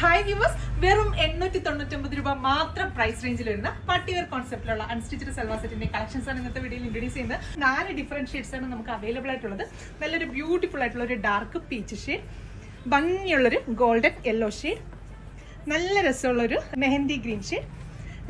Hi viewers, വെറും 899 രൂപ മാത്രം പ്രൈസ് റേഞ്ചിൽ വരുന്ന പാർട്ടിവെയർ കോൺസെപ്റ്റിലുള്ള അൺസ്റ്റിച്ചഡ് സൽവാർ സെറ്റിന്റെ കളക്ഷൻസ് ആണ് ഇന്നത്തെ വീഡിയോയിൽ ഇൻട്രൊഡ്യൂസ് ചെയ്യുന്നത്. 4 ഡിഫറെന്റ് ഷെയ്ഡ്സ് ആണ് നമുക്ക് അവൈലബിൾ ആയിട്ടുള്ളത്. നല്ലൊരു ബ്യൂട്ടിഫുൾ ആയിട്ടുള്ള ഒരു ഡാർക്ക് പീച്ച് ഷെയ്ഡ്, ഭംഗിയുള്ളൊരു ഗോൾഡൻ യെല്ലോ ഷെയ്ഡ്, നല്ല രസമുള്ള ഒരു mehndi green shade,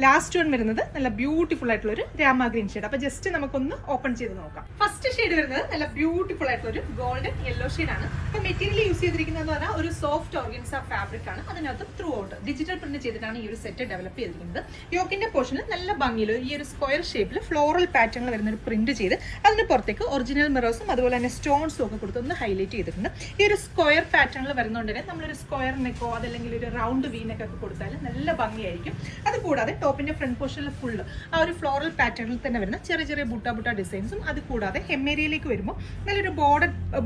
last one വരുന്നത് നല്ല ബ്യൂട്ടിഫുൾ ആയിട്ടുള്ള ഒരു രാമ ഗ്രീൻ ഷെയ്ഡ്. അപ്പൊ ജസ്റ്റ് നമുക്കൊന്ന് ഓപ്പൺ ചെയ്ത് നോക്കാം. ഫസ്റ്റ് ഷെയ്ഡ് വരുന്നത് നല്ല ബ്യൂട്ടിഫുൾ ആയിട്ടുള്ള ഒരു ഗോൾഡൻ യെല്ലോ ഷെയ്ഡ് ആണ്. അപ്പൊ മെറ്റീരിയൽ യൂസ് ചെയ്തിരിക്കുന്നത് പറഞ്ഞാൽ ഒരു സോഫ്റ്റ് ഓർഗൻസ ഫാബ്രിക് ആണ്. അതിനകത്ത് ത്രൂ ഔട്ട് ഡിജിറ്റൽ പ്രിന്റ് ചെയ്തിട്ടാണ് ഈ ഒരു സെറ്റ് ഡെവലപ്പ് ചെയ്തിരിക്കുന്നത്. യോക്കിന്റെ പോർഷനിൽ നല്ല ഭംഗിയിൽ ഈ ഒരു സ്ക്വയർ ഷേപ്പിൽ ഫ്ലോറൽ പാറ്റേണിൽ വരുന്ന ഒരു പ്രിന്റ് ചെയ്ത് അതിന് പുറത്തേക്ക് ഒറിജിനൽ മിറേഴ്സും അതുപോലെ തന്നെ സ്റ്റോൺസും ഒക്കെ കൊടുത്ത് ഒന്ന് ഹൈലൈറ്റ് ചെയ്തിട്ടുണ്ട്. ഈ ഒരു സ്ക്വയർ പാറ്റേണിൽ വരുന്നതുകൊണ്ട് തന്നെ നമ്മളൊരു സ്ക്വയർ നെക്കോ അതല്ലെങ്കിൽ ഒരു റൗണ്ട് വി നെക്കൊക്കെ കൊടുത്താൽ നല്ല ഭംഗിയായിരിക്കും. അതുകൂടാതെ ടോപ്പിന്റെ ഫ്രണ്ട് പോർഷനിൽ ഫുള്ള് ആ ഒരു ഫ്ലോറൽ പാറ്റേണിൽ തന്നെ വരുന്ന ചെറിയ ചെറിയ ബുട്ട ഡിസൈൻസും, അത് കൂടാതെ ഹെമ്മേരിയയിലേക്ക് വരുമ്പോൾ നല്ലൊരു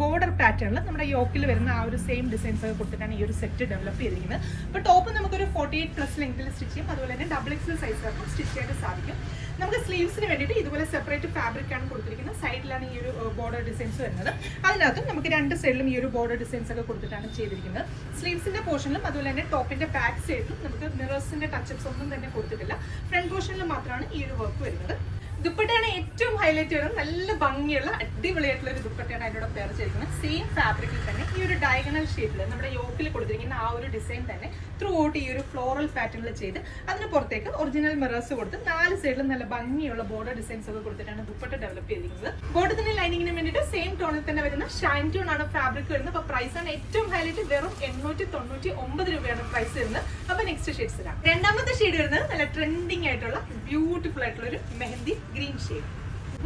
ബോർഡർ പാറ്റേണിൽ നമ്മുടെ യോക്കിൽ വരുന്ന ആ ഒരു സെയിം ഡിസൈൻസ് ഒക്കെ കൊടുത്തിട്ടാണ് ഈ ഒരു സെറ്റ് ഡെവലപ്പ് ചെയ്തിരിക്കുന്നത്. അപ്പോൾ ടോപ്പ് നമുക്കൊരു 48+ ലെങ്ത്തിൽ സ്റ്റിച്ച് ചെയ്യും. അതുപോലെ തന്നെ XXL സൈസിലൊക്കെ സ്റ്റിച്ച് ചെയ്യാൻ സാധിക്കും. നമുക്ക് സ്ലീവ്സിന് വേണ്ടിയിട്ട് ഇതുപോലെ സെപ്പറേറ്റ് ഫാബ്രിക് ആണ് കൊടുത്തിരിക്കുന്നത്. സൈഡിലാണ് ഈ ഒരു ബോർഡർ ഡിസൈൻസ് വരുന്നത്. അതിനകത്ത് നമുക്ക് രണ്ട് സൈഡിലും ഈ ഒരു ബോർഡർ ഡിസൈൻസ് ഒക്കെ കൊടുത്തിട്ടാണ് ചെയ്തിരിക്കുന്നത്. സ്ലീവ്സിന്റെ പോർഷനിലും അതുപോലെ തന്നെ ടോപ്പിന്റെ ബാക്ക് സൈഡിലും നമുക്ക് മിറേഴ്സിന്റെ ടച്ചപ്സ് ഒന്നും തന്നെ കൊടുത്തിട്ടില്ല. ഫ്രണ്ട് പോർഷനിൽ മാത്രമാണ് ഈ ഒരു വർക്ക് വരുന്നത്. ദുപ്പട്ടയാണ് ഏറ്റവും ഹൈലൈറ്റ് ചെയ്യുന്നത്. നല്ല ഭംഗിയുള്ള അടിപൊളിയായിട്ടുള്ള ഒരു ദുപ്പട്ടയാണ് അതിനോട് പെയർ ചെയ്തിരിക്കുന്നത്. സെയിം ഫാബ്രിക്കിൽ തന്നെ ഈ ഒരു ഡയഗണൽ ഷേപ്പിൽ നമ്മുടെ യോക്കിൽ കൊടുത്തിരിക്കുന്ന ആ ഒരു ഡിസൈൻ തന്നെ ത്രൂ ഔട്ട് ഈ ഒരു ഫ്ലോറൽ പാറ്റേണിൽ ചെയ്ത് അതിന് പുറത്തേക്ക് ഒറിജിനൽ മിറേഴ്സ് കൊടുത്ത് 4 സൈഡിലും നല്ല ഭംഗിയുള്ള ബോർഡർ ഡിസൈൻസ് ഒക്കെ കൊടുത്തിട്ടാണ് ദുപ്പട്ട ഡെവലപ്പ് ചെയ്തിരിക്കുന്നത്. ബോർഡറിന്റെ ലൈനിങ്ങിന് വേണ്ടിയിട്ട് സെയിം ടോണിൽ തന്നെ വരുന്ന ഷൈൻ ടോൺ ആണ് ഫാബ്രിക് വരുന്നത്. അപ്പൊ പ്രൈസ് ആണ് ഏറ്റവും ഹൈലൈറ്റ്. വെറും 899 രൂപയാണ് പ്രൈസ് വരുന്നത്. അപ്പൊ നെക്സ്റ്റ് ഷെയ്ഡ്സിലാണ്. രണ്ടാമത്തെ ഷെയ്ഡ് വരുന്നത് നല്ല ട്രെൻഡിങ് ആയിട്ടുള്ള ബ്യൂട്ടിഫുൾ ആയിട്ടുള്ള ഒരു മെഹന്തി ഗ്രീൻ ഷെയ്ഡ്.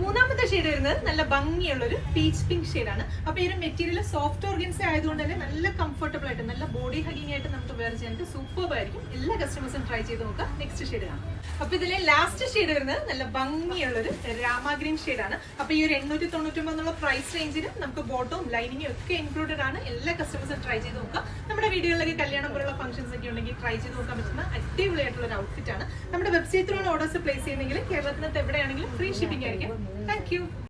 മൂന്നാമത്തെ ഷെയ്ഡ് വരുന്നത് നല്ല ഭംഗിയുള്ള ഒരു പീച്ച് പിങ്ക് ഷെയ്ഡാണ്. അപ്പൊ ഈ ഒരു മെറ്റീരിയൽ സോഫ്റ്റ് ഓർഗൻസ ആയതുകൊണ്ട് തന്നെ നല്ല കംഫർട്ടബിൾ ആയിട്ട് നല്ല ബോഡി ഹഗിങ് ആയിട്ട് നമുക്ക് വെയർ ചെയ്യാനായിട്ട് സൂപ്പർ ആയിരിക്കും. എല്ലാ കസ്റ്റമേഴ്സും ട്രൈ ചെയ്ത് നോക്കാം. നെക്സ്റ്റ് ഷെയ്ഡ് കാണാം. അപ്പൊ ഇതിലെ ലാസ്റ്റ് ഷെയ്ഡ് വരുന്നത് നല്ല ഭംഗിയുള്ള ഒരു രാമ ഗ്രീൻ ഷെയ്ഡാണ്. അപ്പൊ ഈ ഒരു 899 എന്നുള്ള പ്രൈസ് റേഞ്ചിന് നമുക്ക് ബോട്ടവും ലൈനിങ്ങും ഒക്കെ ഇൻക്ലൂഡഡ് ആണ്. എല്ലാ കസ്റ്റമേഴ്സും ട്രൈ ചെയ്ത് നോക്കാം. നമ്മുടെ വീഡിയോയിലൊക്കെ കല്യാണം പോലുള്ള ഫംഗ്ഷൻസ് ഒക്കെ ഉണ്ടെങ്കിൽ ട്രൈ ചെയ്ത് നോക്കാൻ പറ്റുന്ന അടിപൊളിയായിട്ടുള്ള ഒരു ഔട്ട്ഫിറ്റ് ആണ്. നമ്മുടെ വെബ്സൈറ്റിലാണ് ഓർഡേഴ്സ് പ്ലേസ് ചെയ്യുന്നെങ്കിൽ കേരളത്തിനകത്ത് എവിടെയാണെങ്കിലും ഫ്രീ ഷിപ്പിംഗ് ആയിരിക്കും. Thank you.